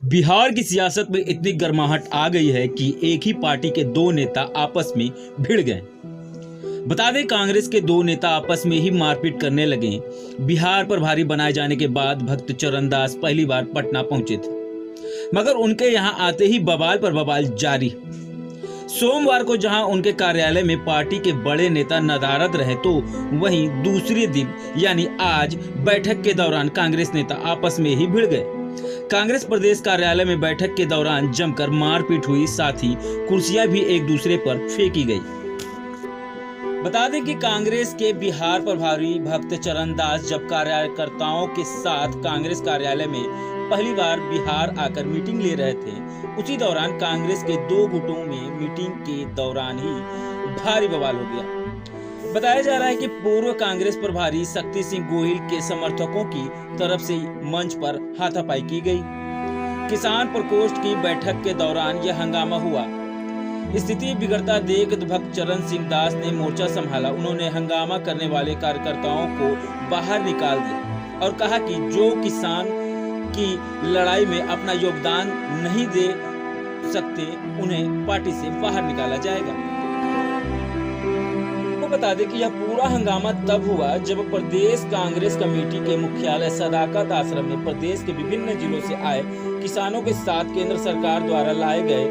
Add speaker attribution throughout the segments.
Speaker 1: बिहार की सियासत में इतनी गर्माहट आ गई है कि एक ही पार्टी के दो नेता आपस में भिड़ गए। बता दें, कांग्रेस के दो नेता आपस में ही मारपीट करने लगे। बिहार पर भारी बनाए जाने के बाद भक्त चरण दास पहली बार पटना पहुंचे थे, मगर उनके यहां आते ही बवाल पर बवाल जारी। सोमवार को जहां उनके कार्यालय में पार्टी के बड़े नेता नदारद रहे, तो वहीं दूसरे दिन यानी आज बैठक के दौरान कांग्रेस नेता आपस में ही भिड़ गए। कांग्रेस प्रदेश कार्यालय में बैठक के दौरान जमकर मारपीट हुई, साथ ही कुर्सियां भी एक दूसरे पर फेंकी गई। बता दें कि कांग्रेस के बिहार प्रभारी भक्त चरण दास जब कार्यकर्ताओं के साथ कांग्रेस कार्यालय में पहली बार बिहार आकर मीटिंग ले रहे थे, उसी दौरान कांग्रेस के दो गुटों में मीटिंग के दौरान ही भारी बवाल हो गया। बताया जा रहा है कि पूर्व कांग्रेस प्रभारी शक्ति सिंह गोहिल के समर्थकों की तरफ से मंच पर हाथापाई की गई। किसान प्रकोष्ठ की बैठक के दौरान यह हंगामा हुआ। स्थिति बिगड़ता देख भक्त चरण सिंह दास ने मोर्चा संभाला। उन्होंने हंगामा करने वाले कार्यकर्ताओं को बाहर निकाल दिया और कहा कि जो किसान की लड़ाई में अपना योगदान नहीं दे सकते, उन्हें पार्टी से बाहर निकाला जाएगा। बता दें कि यह पूरा हंगामा तब हुआ जब प्रदेश कांग्रेस कमेटी के मुख्यालय सदाकत आश्रम में प्रदेश के विभिन्न जिलों से आए किसानों के साथ केंद्र सरकार द्वारा लाए गए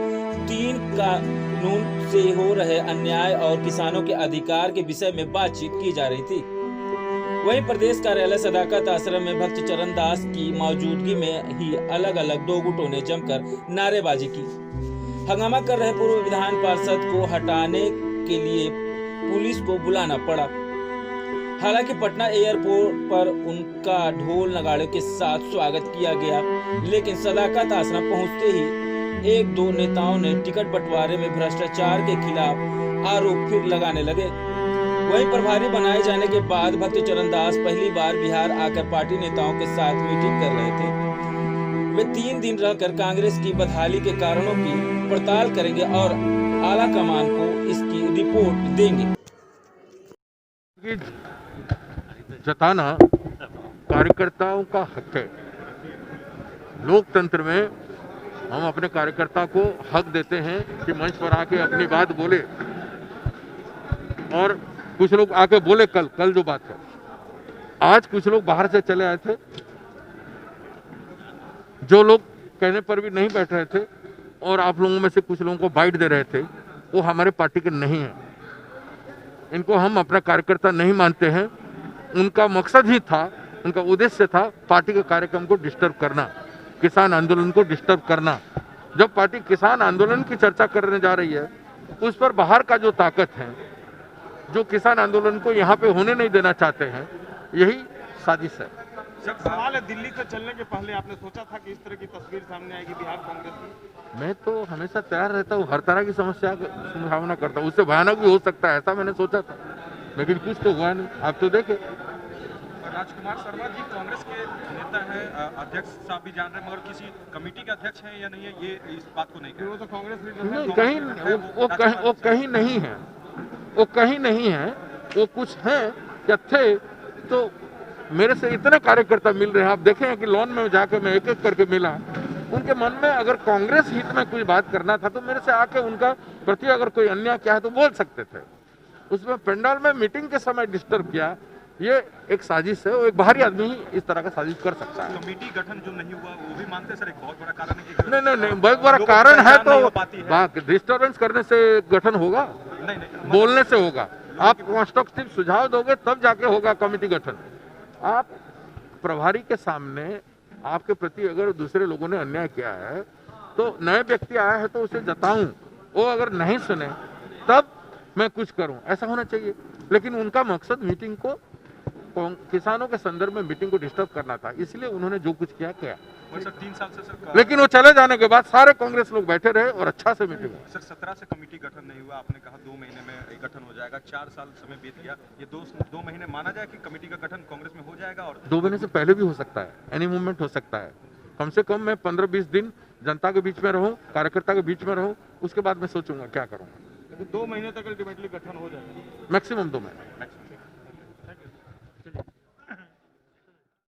Speaker 1: 3 कानून से हो रहे अन्याय और किसानों के अधिकार के विषय में बातचीत की जा रही थी। वहीं प्रदेश कार्यालय सदाकत आश्रम में भक्त चरण दास की मौजूदगी में ही अलग अलग दो गुटों ने जमकर नारेबाजी की। हंगामा कर रहे पूर्व विधान पार्षद को हटाने के लिए पुलिस को बुलाना पड़ा। हालांकि पटना एयरपोर्ट पर उनका ढोल नगाड़े के साथ स्वागत किया गया, लेकिन सदाकत आश्रम पहुंचते ही एक दो नेताओं ने टिकट बंटवारे में भ्रष्टाचार के खिलाफ आरोप फिर लगाने लगे। वहीं प्रभारी बनाए जाने के बाद भक्त चरण दास पहली बार बिहार आकर पार्टी नेताओं के साथ मीटिंग कर रहे थे। वे 3 दिन रहकर कांग्रेस की बदहाली के कारणों की पड़ताल करेंगे और आला कमान को इसकी रिपोर्ट देंगे।
Speaker 2: जताना कार्यकर्ताओं का हक है। लोकतंत्र में हम अपने कार्यकर्ता को हक देते हैं कि मंच पर आके अपनी बात बोले, और कुछ लोग आके बोले कल जो बात है। आज कुछ लोग बाहर से चले आए थे, जो लोग कहने पर भी नहीं बैठ रहे थे और आप लोगों में से कुछ लोगों को बाइट दे रहे थे, वो हमारे पार्टी के नहीं हैं। इनको हम अपना कार्यकर्ता नहीं मानते हैं। उनका मकसद ही था, उनका उद्देश्य था पार्टी के कार्यक्रम को डिस्टर्ब करना, किसान आंदोलन को डिस्टर्ब करना। जब पार्टी किसान आंदोलन की चर्चा करने जा रही है, उस पर बाहर का जो ताकत है, जो किसान आंदोलन को यहाँ पे होने नहीं देना चाहते हैं, यही साजिश है।
Speaker 3: जब सवाल है दिल्ली से चलने के पहले आपने सोचा था कि इस तरह की तस्वीर सामने आएगी बिहार कांग्रेस में?
Speaker 2: मैं तो हमेशा तैयार रहता हूँ, हर तरह की समस्या का संभावना करता हूँ। उससे भयानक भी हो सकता है, ऐसा मैंने सोचा था, लेकिन कुछ तो हुआ नहीं। आप तो देखे
Speaker 3: राजकुमार शर्मा जी कांग्रेस के नेता हैं, अध्यक्ष साहब भी जान रहे हैं, मगर किसी कमेटी के अध्यक्ष हैं या नहीं है, ये इस बात को नहीं। वो तो कांग्रेस
Speaker 2: नहीं, कहीं वो कहीं नहीं है, वो कहीं नहीं है। वो कुछ है या थे तो मेरे से इतने कार्यकर्ता मिल रहे हैं। आप देखें कि लॉन में जाकर मैं एक एक करके मिला। उनके मन में अगर कांग्रेस हित में कुछ बात करना था तो मेरे से आके उनका प्रति अगर कोई अन्याय किया है तो बोल सकते थे। उसमें पंडाल में मीटिंग के समय डिस्टर्ब किया, ये एक साजिश है। वो एक बाहरी आदमी ही इस तरह का साजिश कर सकता है।
Speaker 3: कमेटी गठन जो नहीं हुआ वो भी मानते सर एक बहुत बड़ा कारण है कि
Speaker 2: नहीं, बहुत बड़ा कारण है तो डिस्टर्बेंस करने से गठन होगा? नहीं, बोलने से होगा। आप कंस्ट्रक्टिव सुझाव दोगे तब जाके होगा कमेटी गठन। आप प्रभारी के सामने आपके प्रति अगर दूसरे लोगों ने अन्याय किया है तो नए व्यक्ति आया है तो उसे जताऊं, वो अगर नहीं सुने तब मैं कुछ करूं, ऐसा होना चाहिए। लेकिन उनका मकसद मीटिंग को, किसानों के संदर्भ में मीटिंग को डिस्टर्ब करना था, इसलिए उन्होंने जो कुछ किया।
Speaker 3: सर 3 साल से सर,
Speaker 2: लेकिन वो चले जाने के बाद सारे कांग्रेस लोग बैठे रहे और अच्छा से मीटिंग हुई।
Speaker 3: सर 17 से कमेटी गठन नहीं हुआ, आपने कहा 2 महीने में गठन हो जाएगा। 4 साल समय बीत गया, ये 2 महीने माना जाए कि कमेटी का गठन कांग्रेस में हो जाएगा? और
Speaker 2: 2 महीने से पहले भी हो सकता है, एनी मूवमेंट हो सकता है। कम से कम मैं 15-20 दिन जनता के बीच में रहूं, कार्यकर्ता के बीच में रहूं, उसके बाद मैं सोचूंगा क्या करूंगा।
Speaker 3: 2 महीने तक अल्टीमेटली गठन हो जाएगा,
Speaker 2: मैक्सिमम 2 महीने।